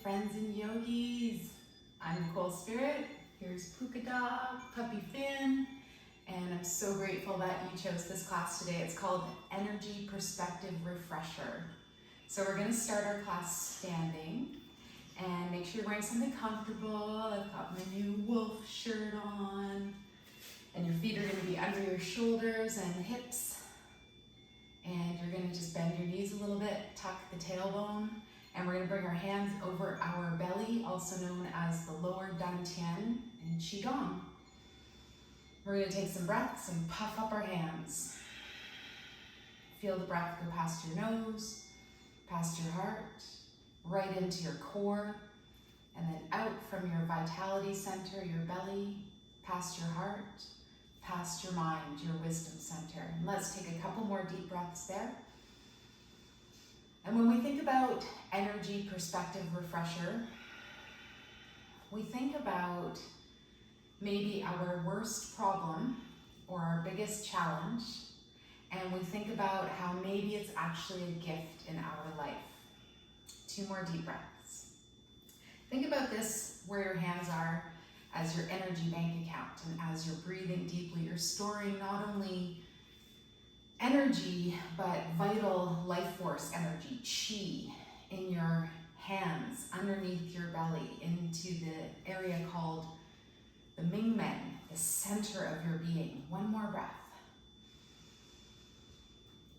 friends and yogis. I'm Nicole Spirit. Here's Puka Dog, Puppy Finn, and I'm so grateful that you chose this class today. It's called Energy Perspective Refresher. So we're going to start our class standing, and make sure you're wearing something comfortable. I've got my new wolf shirt on, and your feet are going to be under your shoulders and hips, and you're going to just bend your knees a little bit, tuck the tailbone. And we're going to bring our hands over our belly, also known as the lower dantian in QiGong. We're going to take some breaths and puff up our hands. Feel the breath go past your nose, past your heart, right into your core, and then out from your vitality center, your belly, past your heart, past your mind, your wisdom center. And let's take a couple more deep breaths there. And when we think about energy perspective refresher, we think about maybe our worst problem or our biggest challenge, and we think about how maybe it's actually a gift in our life. 2 more deep breaths. Think about this, where your hands are, as your energy bank account, and as you're breathing deeply, you're storing not only energy, but vital life force energy, qi, in your hands, underneath your belly, into the area called the Mingmen, the center of your being. 1 more breath.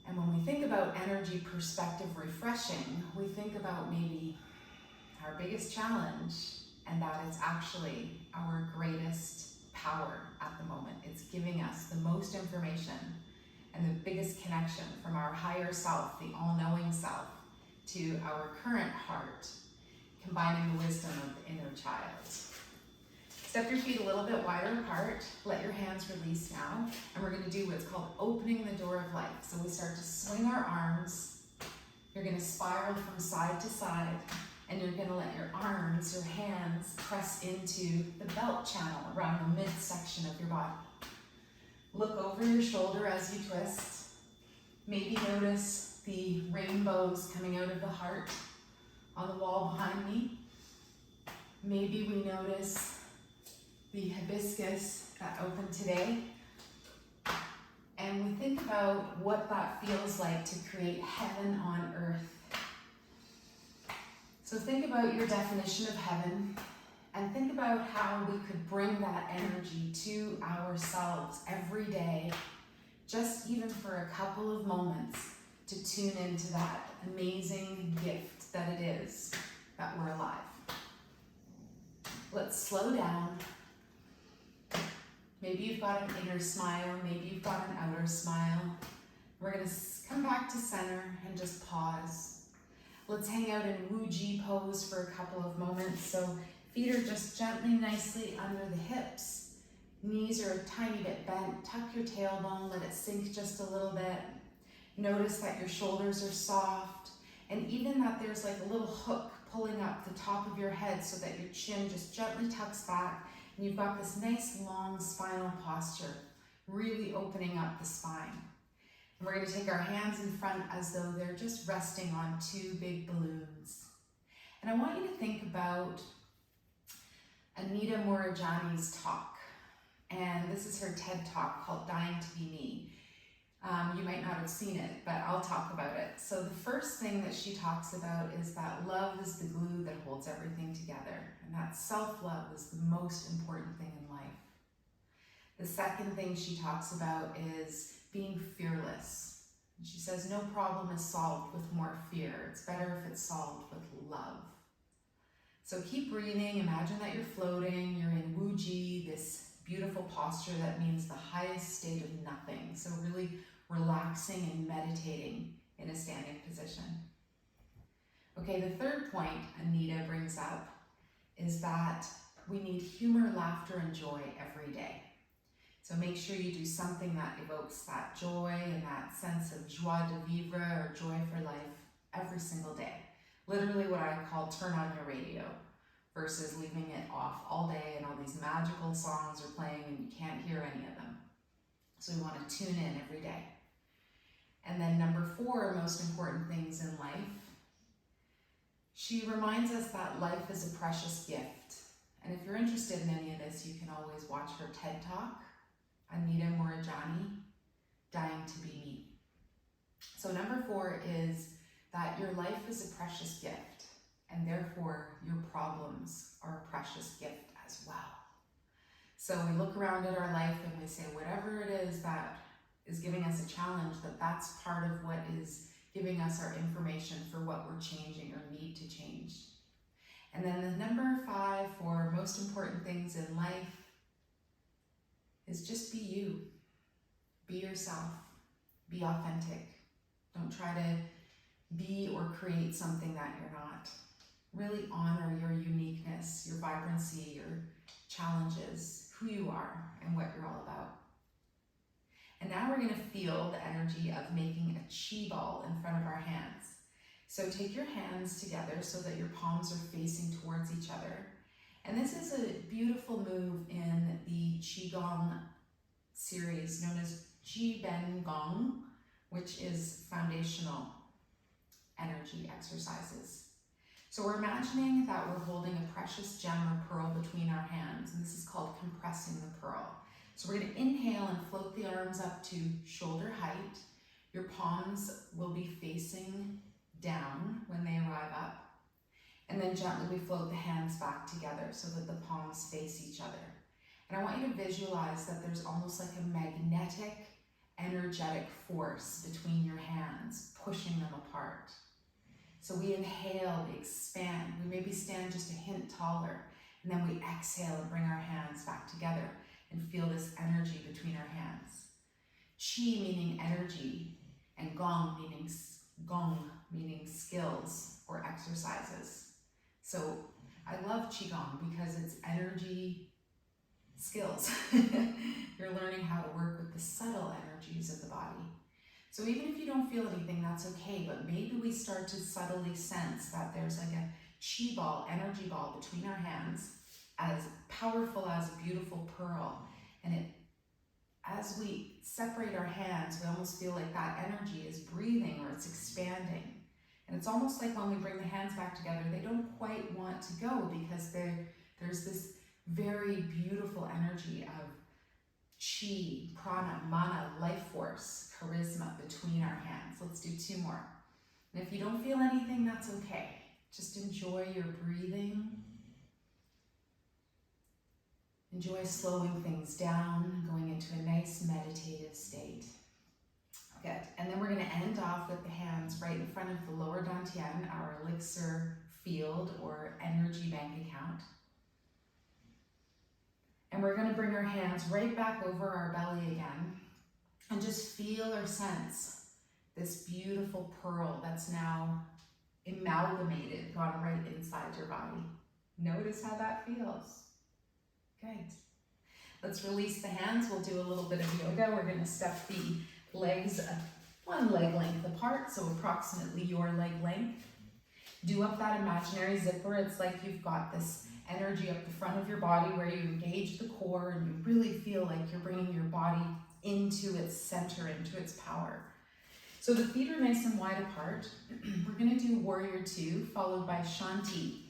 And when we think about energy perspective refreshing, we think about maybe our biggest challenge, and that it's actually our greatest power at the moment. It's giving us the most information and the biggest connection from our higher self, the all-knowing self, to our current heart, combining the wisdom of the inner child. Step your feet a little bit wider apart, let your hands release now, and we're going to do what's called opening the door of life. So we start to swing our arms, you're going to spiral from side to side, and you're going to let your arms, your hands, press into the belt channel around the midsection of your body. Look over your shoulder as you twist. Maybe notice the rainbows coming out of the heart on the wall behind me. Maybe we notice the hibiscus that opened today. And we think about what that feels like to create heaven on earth. So think about your definition of heaven, and think about how we could bring that energy to ourselves every day, just even for a couple of moments, to tune into that amazing gift that it is that we're alive. Let's slow down. Maybe you've got an inner smile, maybe you've got an outer smile. We're going to come back to center and just pause. Let's hang out in Wuji pose for a couple of moments. So feet are just gently, nicely under the hips. Knees are a tiny bit bent. Tuck your tailbone, let it sink just a little bit. Notice that your shoulders are soft, and even that there's like a little hook pulling up the top of your head so that your chin just gently tucks back, and you've got this nice long spinal posture, really opening up the spine. And we're going to take our hands in front as though they're just resting on 2 big balloons. And I want you to think about Anita Morajani's talk, and this is her TED Talk called Dying to Be Me. You might not have seen it, but I'll talk about it. So the first thing that she talks about is that love is the glue that holds everything together, and that self-love is the most important thing in life. The second thing she talks about is being fearless. And she says no problem is solved with more fear. It's better if it's solved with love. So keep breathing, imagine that you're floating, you're in Wuji, this beautiful posture that means the highest state of nothing. So really relaxing and meditating in a standing position. Okay, the third point Anita brings up is that we need humor, laughter, and joy every day. So make sure you do something that evokes that joy and that sense of joie de vivre or joy for life every single day. Literally what I call turn on your radio versus leaving it off all day and all these magical songs are playing and you can't hear any of them. So we want to tune in every day. And then number 4, most important things in life. She reminds us that life is a precious gift. And if you're interested in any of this, you can always watch her TED Talk, Anita Morajani, Dying to Be Me. So number 4 is that your life is a precious gift, and therefore your problems are a precious gift as well. So we look around at our life and we say, whatever it is that is giving us a challenge, that's part of what is giving us our information for what we're changing or need to change. And then the number 5 for most important things in life is just be you. Be yourself. Be authentic. Don't try to be or create something that you're not. Really honor your uniqueness, your vibrancy, your challenges, who you are, and what you're all about. And now we're going to feel the energy of making a chi ball in front of our hands. So take your hands together so that your palms are facing towards each other. And this is a beautiful move in the QiGong series known as QiGong, which is foundational energy exercises. So we're imagining that we're holding a precious gem or pearl between our hands, and this is called compressing the pearl. So we're going to inhale and float the arms up to shoulder height. Your palms will be facing down when they arrive up. And then gently we float the hands back together so that the palms face each other. And I want you to visualize that there's almost like a magnetic, energetic force between your hands, pushing them apart. So we inhale, we expand, we maybe stand just a hint taller, and then we exhale and bring our hands back together and feel this energy between our hands. Qi meaning energy, and gong meaning skills or exercises. So I love QiGong because it's energy skills. You're learning how to work with the subtle energies of the body. So even if you don't feel anything, that's okay, but maybe we start to subtly sense that there's like a chi ball, energy ball between our hands, as powerful as a beautiful pearl. And as we separate our hands, we almost feel like that energy is breathing or it's expanding. And it's almost like when we bring the hands back together, they don't quite want to go because there's this very beautiful energy of chi, prana, mana, life force, charisma between our hands. Let's do 2 more. And if you don't feel anything, that's okay. Just enjoy your breathing. Enjoy slowing things down, going into a nice meditative state. Good. And then we're going to end off with the hands right in front of the lower dantian, our elixir field or energy bank account. And we're going to bring our hands right back over our belly again and just feel or sense this beautiful pearl that's now amalgamated, gone right inside your body. Notice how that feels. Good. Let's release the hands. We'll do a little bit of yoga. We're going to step the legs 1 leg length apart, so approximately your leg length. Do up that imaginary zipper. It's like you've got this energy up the front of your body where you engage the core and you really feel like you're bringing your body into its center, into its power. So the feet are nice and wide apart. We're going to do warrior 2 followed by Shanti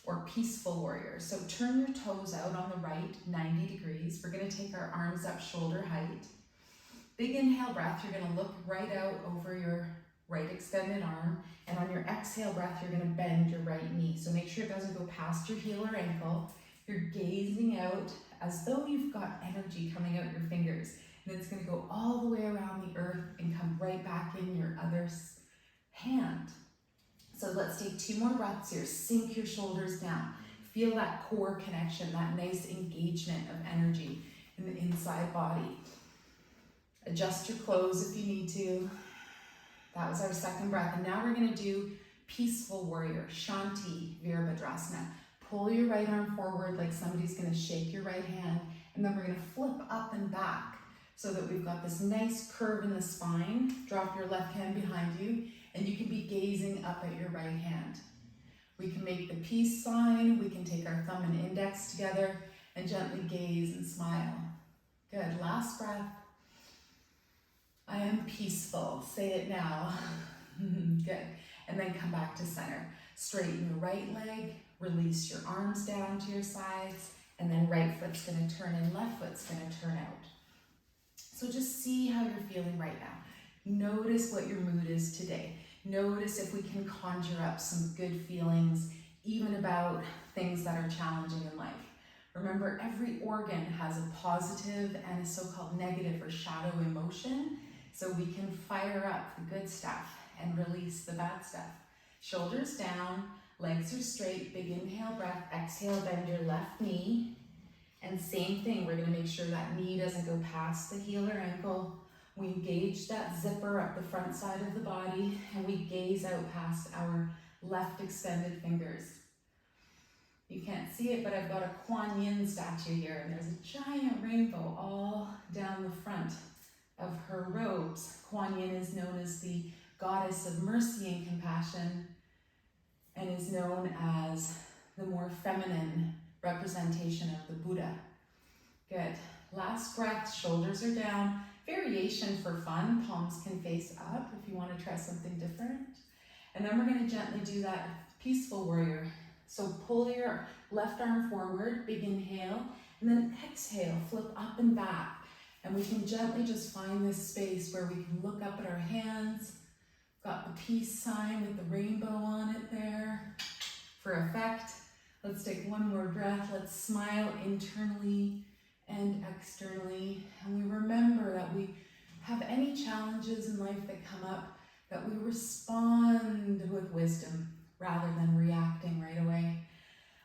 or peaceful warrior. So turn your toes out on the right 90 degrees. We're going to take our arms up shoulder height. Big inhale breath, you're going to look right out over your right extended arm, and on your exhale breath, you're going to bend your right knee. So make sure it doesn't go past your heel or ankle. You're gazing out as though you've got energy coming out your fingers, and it's going to go all the way around the earth and come right back in your other hand. So let's take 2 more breaths here. Sink your shoulders down. Feel that core connection, that nice engagement of energy in the inside body. Adjust your clothes if you need to. That was our 2nd breath. And now we're going to do peaceful warrior, Shanti, Virabhadrasana. Pull your right arm forward like somebody's going to shake your right hand. And then we're going to flip up and back so that we've got this nice curve in the spine. Drop your left hand behind you and you can be gazing up at your right hand. We can make the peace sign. We can take our thumb and index together and gently gaze and smile. Good. Last breath. I am peaceful. Say it now. Good. And then come back to center. Straighten your right leg, release your arms down to your sides, and then right foot's gonna turn in, left foot's gonna turn out. So just see how you're feeling right now. Notice what your mood is today. Notice if we can conjure up some good feelings, even about things that are challenging in life. Remember, every organ has a positive and a so-called negative or shadow emotion, so we can fire up the good stuff and release the bad stuff. Shoulders down, legs are straight, big inhale breath, exhale, bend your left knee. And same thing, we're gonna make sure that knee doesn't go past the heel or ankle. We engage that zipper up the front side of the body, and we gaze out past our left extended fingers. You can't see it, but I've got a Quan Yin statue here, and there's a giant rainbow all down the front of her robes. Quan Yin is known as the goddess of mercy and compassion, and is known as the more feminine representation of the Buddha. Good. Last breath, shoulders are down. Variation for fun, palms can face up if you want to try something different. And then we're going to gently do that peaceful warrior. So pull your left arm forward, big inhale, and then exhale, flip up and back. And we can gently just find this space where we can look up at our hands. Got the peace sign with the rainbow on it there for effect. Let's take one more breath. Let's smile internally and externally. And we remember that we have any challenges in life that come up, that we respond with wisdom rather than reacting right away.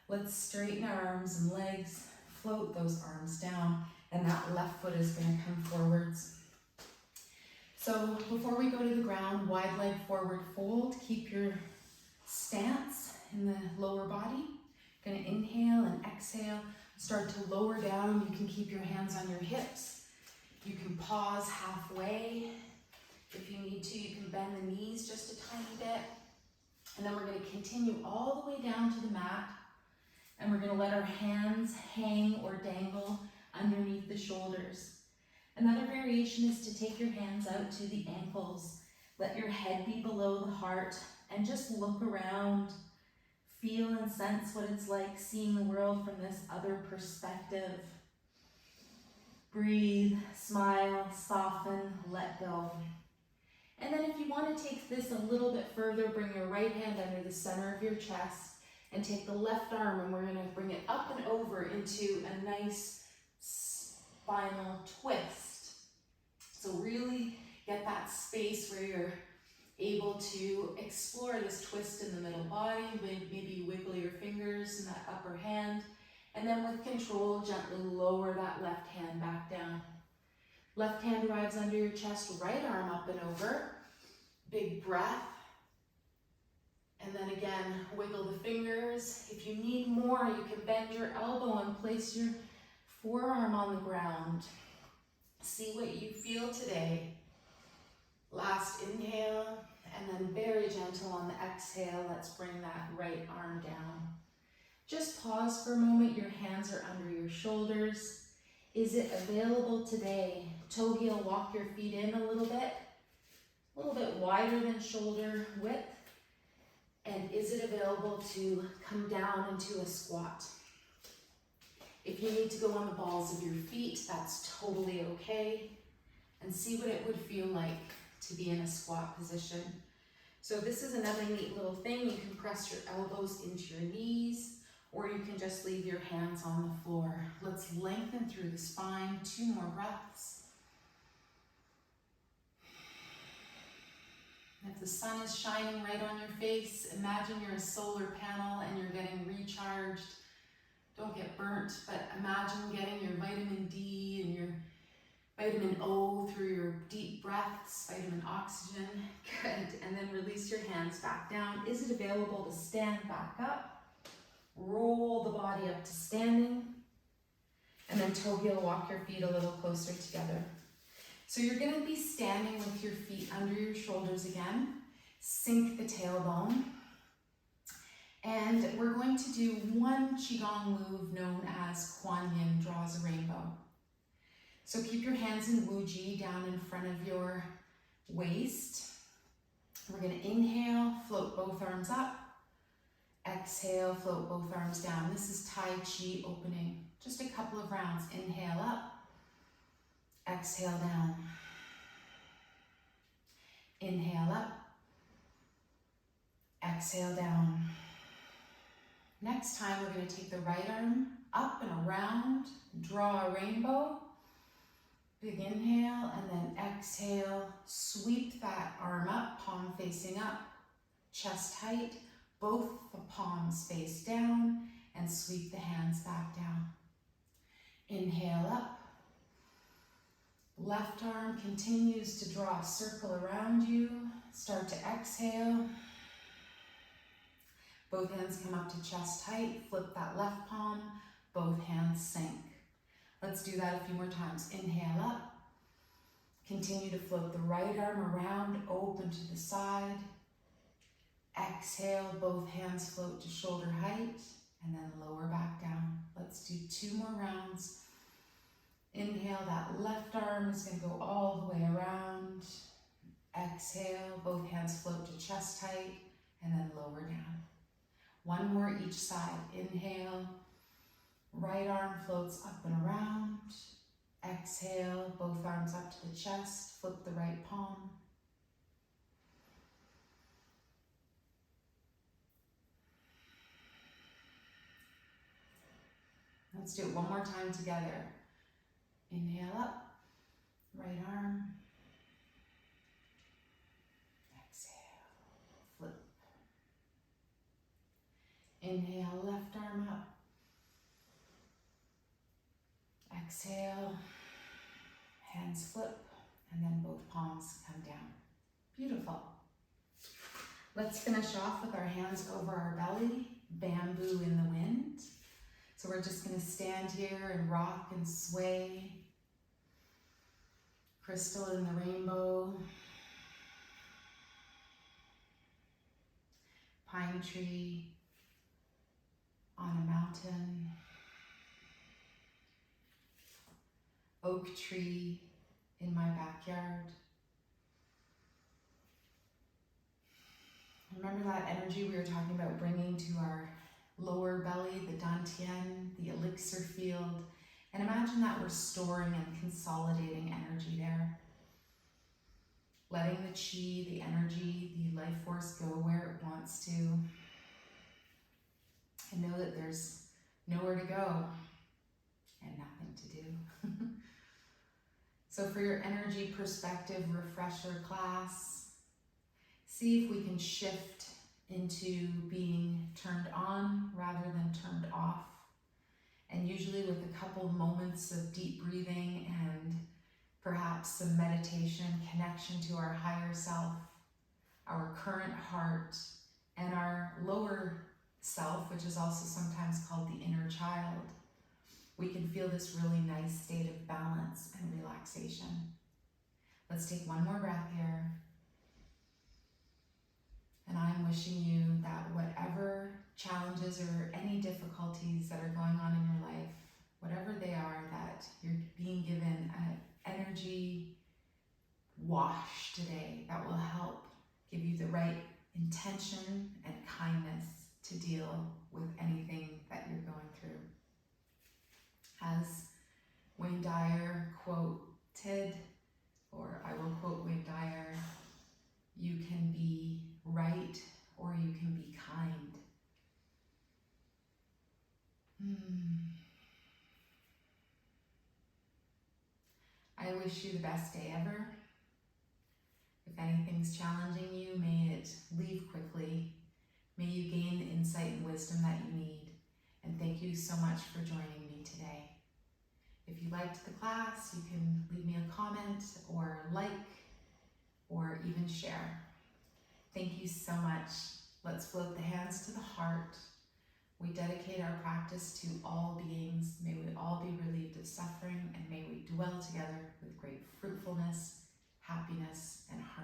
Let's straighten our arms and legs, float those arms down, and that left foot is going to come forwards. So before we go to the ground, wide leg forward fold. Keep your stance in the lower body. Going to inhale and exhale. Start to lower down. You can keep your hands on your hips. You can pause halfway. If you need to, you can bend the knees just a tiny bit. And then we're going to continue all the way down to the mat. And we're going to let our hands hang or dangle underneath the shoulders. Another variation is to take your hands out to the ankles. Let your head be below the heart and just look around. Feel and sense what it's like seeing the world from this other perspective. Breathe, smile, soften, let go. And then if you want to take this a little bit further, bring your right hand under the center of your chest and take the left arm, and we're going to bring it up and over into a nice spinal twist. So really get that space where you're able to explore this twist in the middle body. Maybe wiggle your fingers in that upper hand, and then with control, gently lower that left hand back down. Left hand arrives under your chest, right arm up and over. Big breath. And then again, wiggle the fingers. If you need more, you can bend your elbow and place your forearm on the ground. See what you feel today. Last inhale, and then very gentle on the exhale, let's bring that right arm down. Just pause for a moment. Your hands are under your shoulders. Is it available today? Toe heel, walk your feet in a little bit wider than shoulder width. And is it available to come down into a squat? If you need to go on the balls of your feet, that's totally okay. And see what it would feel like to be in a squat position. So this is another neat little thing. You can press your elbows into your knees, or you can just leave your hands on the floor. Let's lengthen through the spine. 2 more breaths. If the sun is shining right on your face, imagine you're a solar panel and you're getting recharged. Don't get burnt, but imagine getting your vitamin D and your vitamin O through your deep breaths, vitamin oxygen. Good. And then release your hands back down. Is it available to stand back up? Roll the body up to standing. And then toe heel, walk your feet a little closer together. So you're going to be standing with your feet under your shoulders again. Sink the tailbone. And we're going to do one QiGong move known as Quan Yin Draws a Rainbow. So keep your hands in Wuji down in front of your waist. We're going to inhale, float both arms up. Exhale, float both arms down. This is Tai Chi opening. Just a couple of rounds. Inhale up. Exhale down. Inhale up. Exhale down. Next time we're going to take the right arm up and around. Draw a rainbow. Big inhale and then exhale. Sweep that arm up, palm facing up. Chest height. Both the palms face down and sweep the hands back down. Inhale up. Left arm continues to draw a circle around you. Start to exhale. Both hands come up to chest height. Flip that left palm. Both hands sink. Let's do that a few more times. Inhale up. Continue to float the right arm around, open to the side. Exhale, both hands float to shoulder height, and then lower back down. Let's do 2 more rounds. Inhale, that left arm is going to go all the way around. Exhale, both hands float to chest height, and then lower down. 1 more each side. Inhale, right arm floats up and around. Exhale, both arms up to the chest, flip the right palm. Let's do it 1 more time together. Inhale up, right arm. Exhale, flip. Inhale, left arm up. Exhale, hands flip, and then both palms come down. Beautiful. Let's finish off with our hands over our belly, bamboo in the wind. So we're just going to stand here and rock and sway. Crystal in the rainbow. Pine tree on a mountain. Oak tree in my backyard. Remember that energy we were talking about bringing to our lower belly, the dantian, the elixir field, and imagine that we're storing and consolidating energy there. Letting the chi, the energy, the life force go where it wants to. And know that there's nowhere to go and nothing to do. So for your energy perspective refresher class, see if we can shift into being turned on rather than turned off. And usually with a couple moments of deep breathing and perhaps some meditation, connection to our higher self, our current heart, and our lower self, which is also sometimes called the inner child, we can feel this really nice state of balance and relaxation. Let's take 1 more breath here. And I'm wishing you that whatever challenges or any difficulties that are going on in your life, whatever they are, that you're being given an energy wash today that will help give you the right intention and kindness to deal with anything that you're going through. As Wayne Dyer quoted, or I will quote Wayne Dyer, you can be right or you can be kind. I wish you the best day ever. If anything's challenging you, may it leave quickly. May you gain the insight and wisdom that you need. And thank you so much for joining me today. If you liked the class, you can leave me a comment or like or even share. Thank you so much. Let's float the hands to the heart. We dedicate our practice to all beings. May we all be relieved of suffering, and may we dwell together with great fruitfulness, happiness, and harmony.